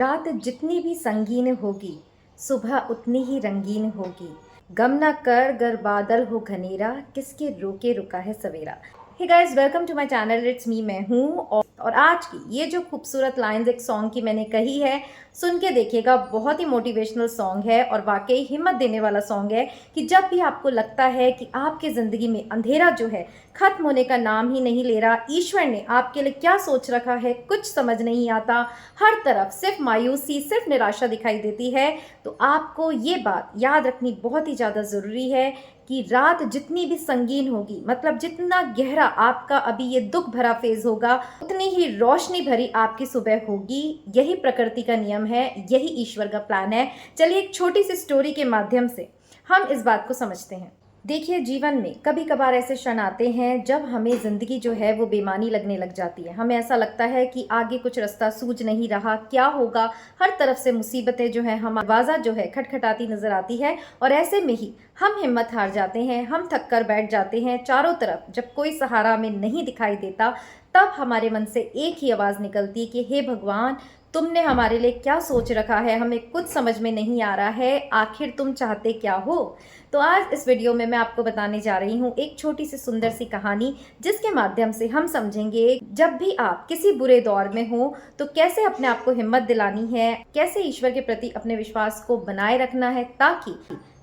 रात जितनी भी संगीन होगी, सुबह उतनी ही रंगीन होगी। गम न कर गर बादल हो घनेरा, किसके रोके रुका है सवेरा। Hey guys, welcome to my channel. It's me, मैं हूँ। और आज की ये जो खूबसूरत लाइंस एक सॉन्ग की मैंने कही है, सुन के देखिएगा। बहुत ही मोटिवेशनल सॉन्ग है और वाकई हिम्मत देने वाला सॉन्ग है कि जब भी आपको लगता है कि आपके ज़िंदगी में अंधेरा जो है खत्म होने का नाम ही नहीं ले रहा, ईश्वर ने आपके लिए क्या सोच रखा है कुछ समझ नहीं आता, हर तरफ सिर्फ मायूसी, सिर्फ निराशा दिखाई देती है, तो आपको ये बात याद रखनी बहुत ही ज़्यादा ज़रूरी है कि रात जितनी भी संगीन होगी, मतलब जितना गहरा आपका अभी ये दुख भरा फेज होगा, उतनी ही रोशनी भरी आपकी सुबह होगी। यही प्रकृति का नियम है, यही ईश्वर का प्लान है। चलिए एक छोटी सी स्टोरी के माध्यम से हम इस बात को समझते हैं। देखिए, जीवन में कभी कभार ऐसे क्षण आते हैं जब हमें ज़िंदगी जो है वो बेमानी लगने लग जाती है। हमें ऐसा लगता है कि आगे कुछ रास्ता सूझ नहीं रहा, क्या होगा। हर तरफ से मुसीबतें जो है, हम आवाज़ा जो है खटखटाती नज़र आती है और ऐसे में ही हम हिम्मत हार जाते हैं, हम थक कर बैठ जाते हैं। चारों तरफ जब कोई सहारा हमें नहीं दिखाई देता, तब हमारे मन से एक ही आवाज़ निकलती है कि हे भगवान, तुमने हमारे लिए क्या सोच रखा है, हमें कुछ समझ में नहीं आ रहा है, आखिर तुम चाहते क्या हो। तो आज इस वीडियो में मैं आपको बताने जा रही हूँ एक छोटी सी सुंदर सी कहानी, जिसके माध्यम से हम समझेंगे जब भी आप किसी बुरे दौर में हो तो कैसे अपने आप को हिम्मत दिलानी है, कैसे ईश्वर के प्रति अपने विश्वास को बनाए रखना है, ताकि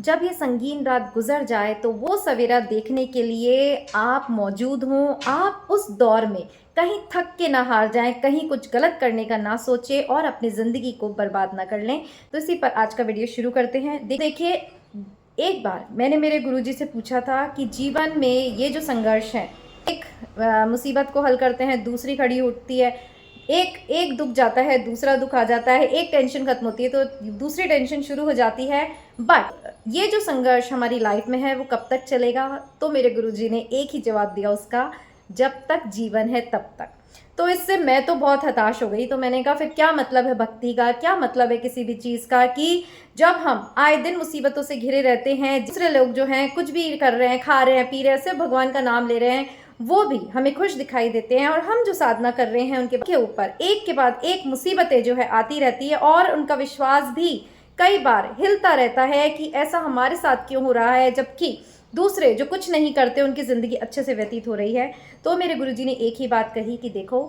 जब ये संगीन रात गुजर जाए तो वो सवेरा देखने के लिए आप मौजूद हों। आप उस दौर में कहीं थक के ना हार जाएं, कहीं कुछ गलत करने का ना सोचें और अपनी ज़िंदगी को बर्बाद ना कर लें। तो इसी पर आज का वीडियो शुरू करते हैं। देखिए, एक बार मैंने मेरे गुरुजी से पूछा था कि जीवन में ये जो संघर्ष है, एक मुसीबत को हल करते हैं, दूसरी खड़ी उठती है, एक एक दुख जाता है, दूसरा दुख आ जाता है, एक टेंशन खत्म होती है तो दूसरी टेंशन शुरू हो जाती है। बट ये जो संघर्ष हमारी लाइफ में है वो कब तक चलेगा? तो मेरे गुरुजी ने एक ही जवाब दिया उसका, जब तक जीवन है तब तक। तो इससे मैं तो बहुत हताश हो गई। तो मैंने कहा फिर क्या मतलब है भक्ति का, क्या मतलब है किसी भी चीज़ का, कि जब हम आए दिन मुसीबतों से घिरे रहते हैं, दूसरे लोग जो हैं कुछ भी कर रहे हैं, खा रहे हैं, पी रहे हैं, सिर्फ भगवान का नाम ले रहे हैं, वो भी हमें खुश दिखाई देते हैं, और हम जो साधना कर रहे हैं उनके ऊपर एक के बाद एक मुसीबतें जो है आती रहती है, और उनका विश्वास भी कई बार हिलता रहता है कि ऐसा हमारे साथ क्यों हो रहा है, जबकि दूसरे जो कुछ नहीं करते उनकी ज़िंदगी अच्छे से व्यतीत हो रही है। तो मेरे गुरुजी ने एक ही बात कही कि देखो,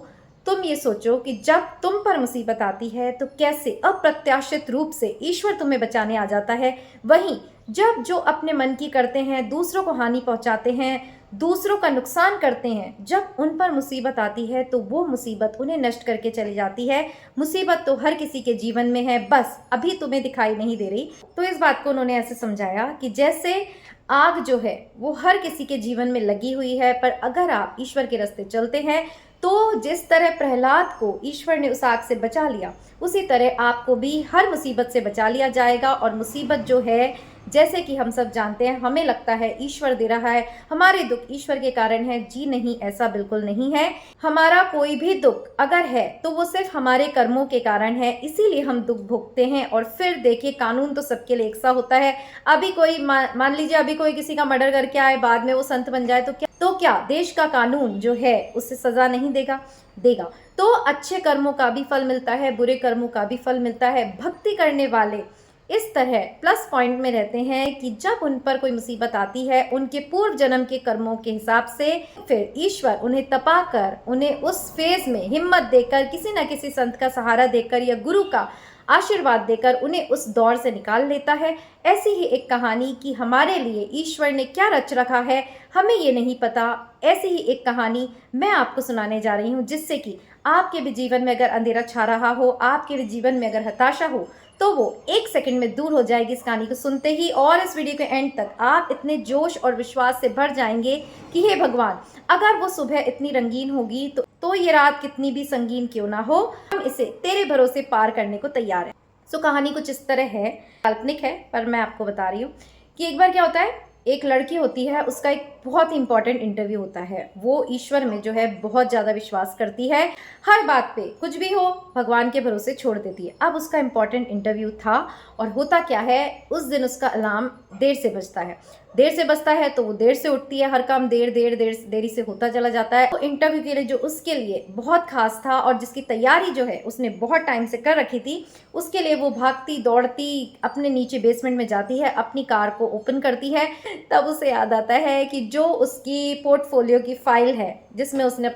तुम ये सोचो कि जब तुम पर मुसीबत आती है तो कैसे अप्रत्याशित रूप से ईश्वर तुम्हें बचाने आ जाता है। वहीं जब जो अपने मन की करते हैं, दूसरों को हानि पहुंचाते हैं, दूसरों का नुकसान करते हैं, जब उन पर मुसीबत आती है तो वो मुसीबत उन्हें नष्ट करके चली जाती है। मुसीबत तो हर किसी के जीवन में है, बस अभी तुम्हें दिखाई नहीं दे रही। तो इस बात को उन्होंने ऐसे समझाया कि जैसे आग जो है वो हर किसी के जीवन में लगी हुई है, पर अगर आप ईश्वर के रास्ते चलते हैं तो जिस तरह प्रहलाद को ईश्वर ने उस आग से बचा लिया, उसी तरह आपको भी हर मुसीबत से बचा लिया जाएगा। और मुसीबत जो है, जैसे कि हम सब जानते हैं, हमें लगता है ईश्वर दे रहा है, हमारे दुख ईश्वर के कारण है। जी नहीं, ऐसा बिल्कुल नहीं है। हमारा कोई भी दुख अगर है तो वो सिर्फ हमारे कर्मों के कारण है, इसीलिए हम दुख भोगते हैं। और फिर देखिए, कानून तो सबके लिए एक सा होता है। अभी कोई मान लीजिए अभी कोई किसी का मर्डर करके आए, बाद में वो संत बन जाए तो क्या देश का कानून जो है उससे सजा नहीं देगा? देगा। तो अच्छे कर्मों का भी फल मिलता है, बुरे कर्मों का भी फल मिलता है। भक्ति करने वाले इस तरह प्लस पॉइंट में रहते हैं कि जब उन पर कोई मुसीबत आती है, उनके पूर्व जन्म के कर्मों के हिसाब से फिर ईश्वर उन्हें तपाकर, उन्हें उस फेज में हिम्मत देकर, किसी न किसी संत का सहारा देकर या गुरु का आशीर्वाद देकर उन्हें उस दौर से निकाल लेता है। ऐसी ही एक कहानी कि हमारे लिए ईश्वर ने क्या रच रखा है हमें ये नहीं पता। ऐसी ही एक कहानी मैं आपको सुनाने जा रही हूँ, जिससे कि आपके भी जीवन में अगर अंधेरा छा रहा हो, आपके भी जीवन में अगर हताशा हो, तो वो एक सेकंड में दूर हो जाएगी इस कहानी को सुनते ही। और इस वीडियो के एंड तक आप इतने जोश और विश्वास से भर जाएंगे कि हे भगवान, अगर वो सुबह इतनी रंगीन होगी तो ये रात कितनी भी संगीन क्यों ना हो, हम इसे तेरे भरोसे पार करने को तैयार हैं। सो कहानी कुछ इस तरह है, काल्पनिक है पर मैं आपको बता रही हूँ कि एक बार क्या होता है, एक लड़की होती है, उसका एक बहुत ही इंपॉर्टेंट इंटरव्यू होता है। वो ईश्वर में जो है बहुत ज़्यादा विश्वास करती है, हर बात पे कुछ भी हो भगवान के भरोसे छोड़ देती है। अब उसका इंपॉर्टेंट इंटरव्यू था और होता क्या है, उस दिन उसका अलार्म देर से बजता है। देर से बसता है तो वो देर से उठती है, हर काम देरी से होता चला जाता है। तो इंटरव्यू के लिए जो उसके लिए बहुत खास था और जिसकी तैयारी जो है उसने बहुत टाइम से कर रखी थी, उसके लिए वो भागती दौड़ती अपने नीचे बेसमेंट में जाती है, अपनी कार को ओपन करती है। तब उसे याद आता है कि जो उसकी पोर्टफोलियो की फाइल है जिसमें उसने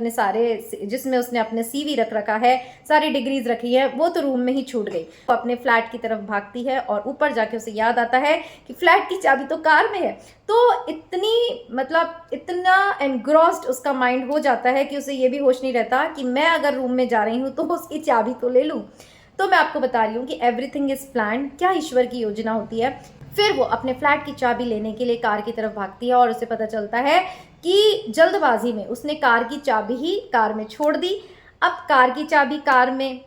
अपने सीवी रख रखा है, सारी डिग्रीज रखी है, वो तो रूम में ही छूट गई। वो अपने फ्लैट की तरफ भागती है और ऊपर जाके उसे याद आता है कि फ्लैट की चाबी तो कार में है। तो इतना एनग्रॉस्ड उसका माइंड हो जाता है कि उसे ये भी होश नहीं रहता कि मैं अगर रूम में जा रही हूँ तो उसकी चाबी तो ले लूँ। तो मैं आपको बता रही हूँ कि एवरीथिंग इज प्लान्ड, क्या ईश्वर की योजना होती है। फिर वो अपने फ्लैट की चाबी लेने के लिए कार की तरफ भागती है और उसे पता चलता है कि जल्दबाजी में उसने कार की चाबी ही कार में छोड़ दी। अब कार की चाबी कार में,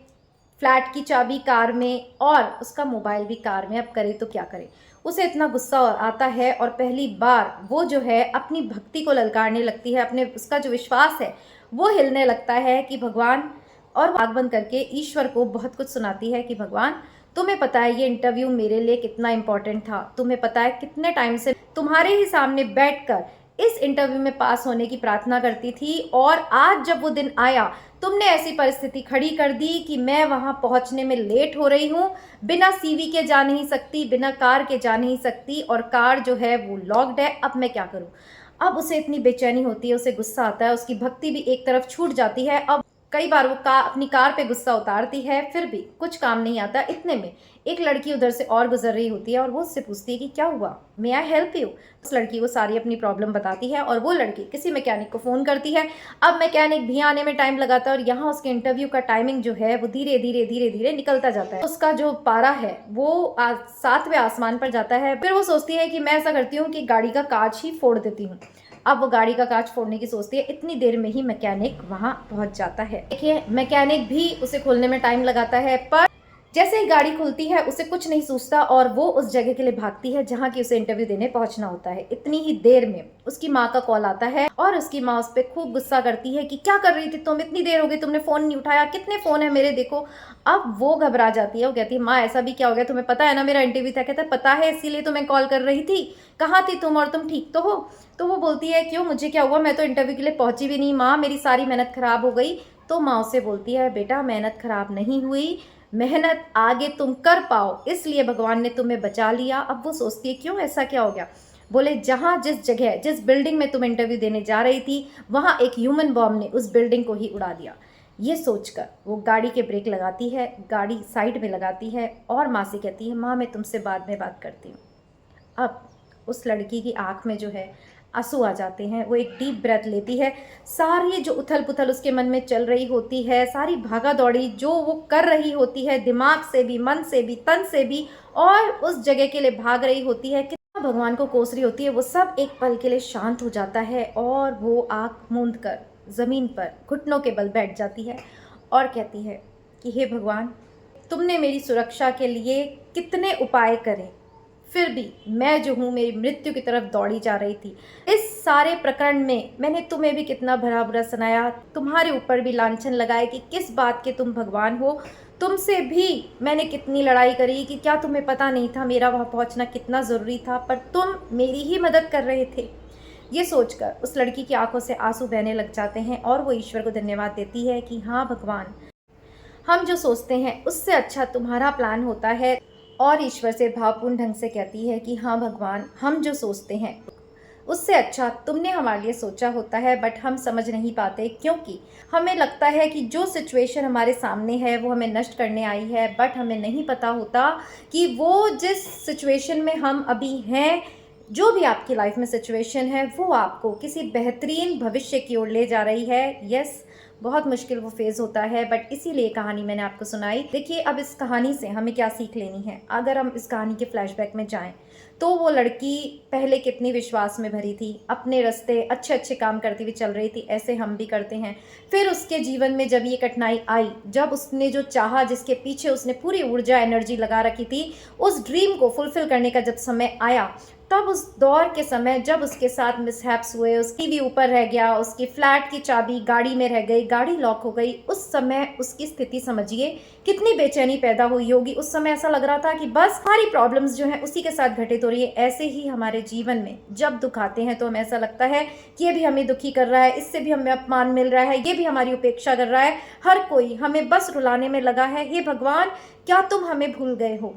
फ्लैट की चाबी कार में और उसका मोबाइल भी कार में, अब करे तो क्या करे। उसे इतना गुस्सा आता है और पहली बार वो जो है अपनी भक्ति को ललकारने लगती है, उसका जो विश्वास है वो हिलने लगता है कि भगवान, और आँख बंद करके ईश्वर को बहुत कुछ सुनाती है कि भगवान, तुम्हें पता है ये इंटरव्यू मेरे लिए कितना इंपॉर्टेंट था, तुम्हें पता है कितने टाइम से तुम्हारे ही सामने बैठकर इस इंटरव्यू में पास होने की प्रार्थना करती थी, और आज जब वो दिन आया तुमने ऐसी परिस्थिति खड़ी कर दी कि मैं वहां पहुंचने में लेट हो रही हूँ, बिना सीवी के जा नहीं सकती, बिना कार के जा नहीं सकती, और कार जो है वो लॉक्ड है, अब मैं क्या करूँ। अब उसे इतनी बेचैनी होती है, उसे गुस्सा आता है, उसकी भक्ति भी एक तरफ छूट जाती है। अब कई बार वो अपनी कार पे गुस्सा उतारती है, फिर भी कुछ काम नहीं आता। इतने में एक लड़की उधर से और गुजर रही होती है और वो उससे पूछती है कि क्या हुआ, मे आई हेल्प यू। उस लड़की को सारी अपनी प्रॉब्लम बताती है और वो लड़की किसी मैकेनिक को फ़ोन करती है। अब मैकेनिक भी आने में टाइम लगाता है और यहाँ उसके इंटरव्यू का टाइमिंग जो है वो धीरे धीरे निकलता जाता है। उसका जो पारा है वो 7वें आसमान पर जाता है। फिर वो सोचती है कि मैं ऐसा करती हूँ कि गाड़ी का कांच ही फोड़ देती हूँ। अब वो गाड़ी का कांच फोड़ने की सोचती है, इतनी देर में ही मैकेनिक वहां पहुंच जाता है। देखिए, मैकेनिक भी उसे खोलने में टाइम लगाता है, पर जैसे ही गाड़ी खुलती है उसे कुछ नहीं सूझता और वो उस जगह के लिए भागती है जहाँ की उसे इंटरव्यू देने पहुंचना होता है। इतनी ही देर में उसकी माँ का कॉल आता है और उसकी माँ उस पर खूब गुस्सा करती है कि क्या कर रही थी तुम, इतनी देर हो गई, तुमने फ़ोन नहीं उठाया, कितने फ़ोन है मेरे, देखो। अब वो घबरा जाती है, वो कहती है माँ ऐसा भी क्या हो गया, तुम्हें पता है ना मेरा इंटरव्यू था। कहता है पता है, इसीलिए तो मैं कॉल कर रही थी, कहाँ थी तुम और तुम ठीक तो हो। तो वो बोलती है क्यों, मुझे क्या हुआ, मैं तो इंटरव्यू के लिए पहुंची भी नहीं माँ, मेरी सारी मेहनत ख़राब हो गई। तो माँ उसे बोलती है बेटा मेहनत ख़राब नहीं हुई, मेहनत आगे तुम कर पाओ इसलिए भगवान ने तुम्हें बचा लिया। अब वो सोचती है क्यों, ऐसा क्या हो गया। बोले जहाँ जिस जगह जिस बिल्डिंग में तुम इंटरव्यू देने जा रही थी वहाँ एक ह्यूमन बॉम्ब ने उस बिल्डिंग को ही उड़ा दिया। ये सोचकर वो गाड़ी के ब्रेक लगाती है, गाड़ी साइड में लगाती है और माँ से कहती है माँ मैं तुमसे बाद में बात करती हूँ। अब उस लड़की की आँख में जो है आंसू आ जाते हैं। वो एक डीप ब्रेथ लेती है, सारी जो उथल पुथल उसके मन में चल रही होती है, सारी भागा दौड़ी जो वो कर रही होती है दिमाग से भी, मन से भी, तन से भी, और उस जगह के लिए भाग रही होती है, कितना भगवान को कोस रही होती है, वो सब एक पल के लिए शांत हो जाता है और वो आँख मूंद कर ज़मीन पर घुटनों के बल बैठ जाती है और कहती है कि हे भगवान, तुमने मेरी सुरक्षा के लिए कितने उपाय करे, फिर भी मैं जो हूँ मेरी मृत्यु की तरफ दौड़ी जा रही थी। इस सारे प्रकरण में मैंने तुम्हें भी कितना भला बुरा सुनाया, तुम्हारे ऊपर भी लांछन लगाए कि किस बात के तुम भगवान हो। तुमसे भी मैंने कितनी लड़ाई करी कि क्या तुम्हें पता नहीं था मेरा वहाँ पहुँचना कितना ज़रूरी था, पर तुम मेरी ही मदद कर रहे थे। ये सोचकर उस लड़की की आंखों से आंसू बहने लग जाते हैं और वो ईश्वर को धन्यवाद देती है कि हाँ भगवान, हम जो सोचते हैं उससे अच्छा तुम्हारा प्लान होता है। और ईश्वर से भावपूर्ण ढंग से कहती है कि हाँ भगवान, हम जो सोचते हैं उससे अच्छा तुमने हमारे लिए सोचा होता है, बट हम समझ नहीं पाते क्योंकि हमें लगता है कि जो सिचुएशन हमारे सामने है वो हमें नष्ट करने आई है, बट हमें नहीं पता होता कि वो जिस सिचुएशन में हम अभी हैं, जो भी आपकी लाइफ में सिचुएशन है वो आपको किसी बेहतरीन भविष्य की ओर ले जा रही है। यस, बहुत मुश्किल वो फेज़ होता है, बट इसीलिए कहानी मैंने आपको सुनाई। देखिए, अब इस कहानी से हमें क्या सीख लेनी है। अगर हम इस कहानी के फ्लैशबैक में जाएं तो वो लड़की पहले कितनी विश्वास में भरी थी, अपने रास्ते अच्छे अच्छे काम करती हुई चल रही थी, ऐसे हम भी करते हैं। फिर उसके जीवन में जब ये कठिनाई आई, जब उसने जो चाहा, जिसके पीछे उसने पूरी ऊर्जा एनर्जी लगा रखी थी, उस ड्रीम को फुलफिल करने का जब समय आया, तब उस दौर के समय जब उसके साथ मिसहैप्स हुए, उसकी भी ऊपर रह गया, उसकी फ्लैट की चाबी गाड़ी में रह गई, गाड़ी लॉक हो गई, उस समय उसकी स्थिति समझिए कितनी बेचैनी पैदा हुई होगी। उस समय ऐसा लग रहा था कि बस सारी प्रॉब्लम्स जो हैं उसी के साथ घटित हो रही है। ऐसे ही हमारे जीवन में जब दुख आते हैं तो हमें ऐसा लगता है कि ये भी हमें दुखी कर रहा है, इससे भी हमें अपमान मिल रहा है, ये भी हमारी उपेक्षा कर रहा है, हर कोई हमें बस रुलाने में लगा है। हे भगवान, क्या तुम हमें भूल गए हो?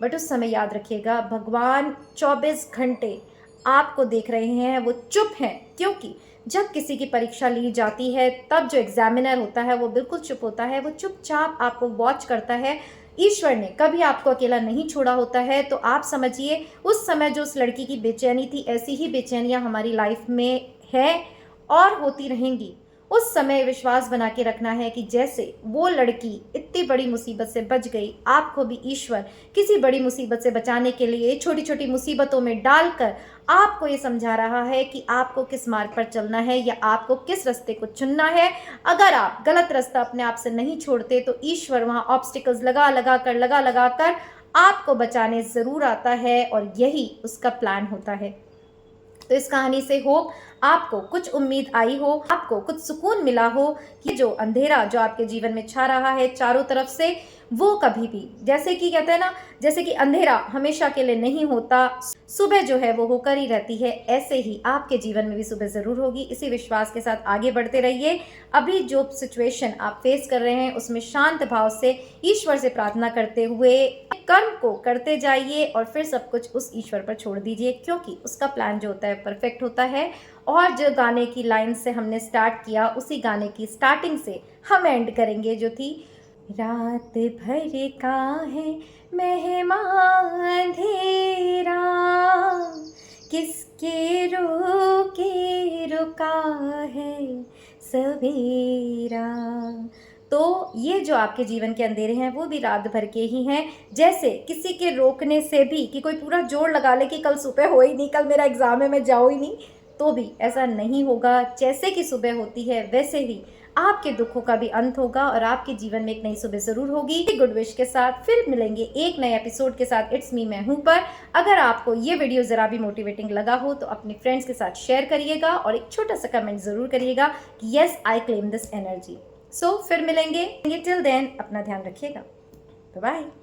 बट उस समय याद रखिएगा, भगवान 24 घंटे आपको देख रहे हैं, वो चुप हैं। क्योंकि जब किसी की परीक्षा ली जाती है तब जो एग्जामिनर होता है वो बिल्कुल चुप होता है, वो चुपचाप आपको वॉच करता है। ईश्वर ने कभी आपको अकेला नहीं छोड़ा होता है। तो आप समझिए उस समय जो उस लड़की की बेचैनी थी, ऐसी ही बेचैनियाँ हमारी लाइफ में है और होती रहेंगी। उस समय विश्वास बना के रखना है कि जैसे वो लड़की इतनी बड़ी मुसीबत से बच गई, आपको भी ईश्वर किसी बड़ी मुसीबत से बचाने के लिए छोटी छोटी मुसीबतों में डालकर आपको ये समझा रहा है कि आपको किस मार्ग पर चलना है या आपको किस रास्ते को चुनना है। अगर आप गलत रास्ता अपने आप से नहीं छोड़ते तो ईश्वर वहाँ ऑब्स्टिकल्स लगा लगा कर आपको बचाने ज़रूर आता है, और यही उसका प्लान होता है। तो इस कहानी से होप आपको कुछ उम्मीद आई हो, आपको कुछ सुकून मिला हो कि जो अंधेरा जो आपके जीवन में छा रहा है चारों तरफ से, वो कभी भी, जैसे कि कहते हैं ना, जैसे कि अंधेरा हमेशा के लिए नहीं होता, सुबह जो है वो होकर ही रहती है, ऐसे ही आपके जीवन में भी सुबह ज़रूर होगी। इसी विश्वास के साथ आगे बढ़ते रहिए। अभी जो सिचुएशन आप फेस कर रहे हैं उसमें शांत भाव से ईश्वर से प्रार्थना करते हुए कर्म को करते जाइए और फिर सब कुछ उस ईश्वर पर छोड़ दीजिए, क्योंकि उसका प्लान जो होता है परफेक्ट होता है। और जो गाने की लाइन से हमने स्टार्ट किया, उसी गाने की स्टार्टिंग से हम एंड करेंगे, जो थी, रात भर का है मेहमान अंधेरा, किसके रोके रुका है सवेरा। तो ये जो आपके जीवन के अंधेरे हैं वो भी रात भर के ही हैं। जैसे किसी के रोकने से भी, कि कोई पूरा जोर लगा ले कि कल सुबह हो ही नहीं, कल मेरा एग्ज़ाम है, मैं जाऊँ ही नहीं, तो भी ऐसा नहीं होगा। जैसे कि सुबह होती है वैसे ही आपके दुखों का भी अंत होगा और आपके जीवन में एक नई सुबह ज़रूर होगी। गुड विश के साथ फिर मिलेंगे एक नए एपिसोड के साथ। इट्स मी, मैं हूँ पर। अगर आपको ये वीडियो ज़रा भी मोटिवेटिंग लगा हो तो अपने फ्रेंड्स के साथ शेयर करिएगा और एक छोटा सा कमेंट ज़रूर करिएगा कि yes I claim this energy. So फिर मिलेंगे। टिल देन अपना ध्यान रखिएगा। Bye bye.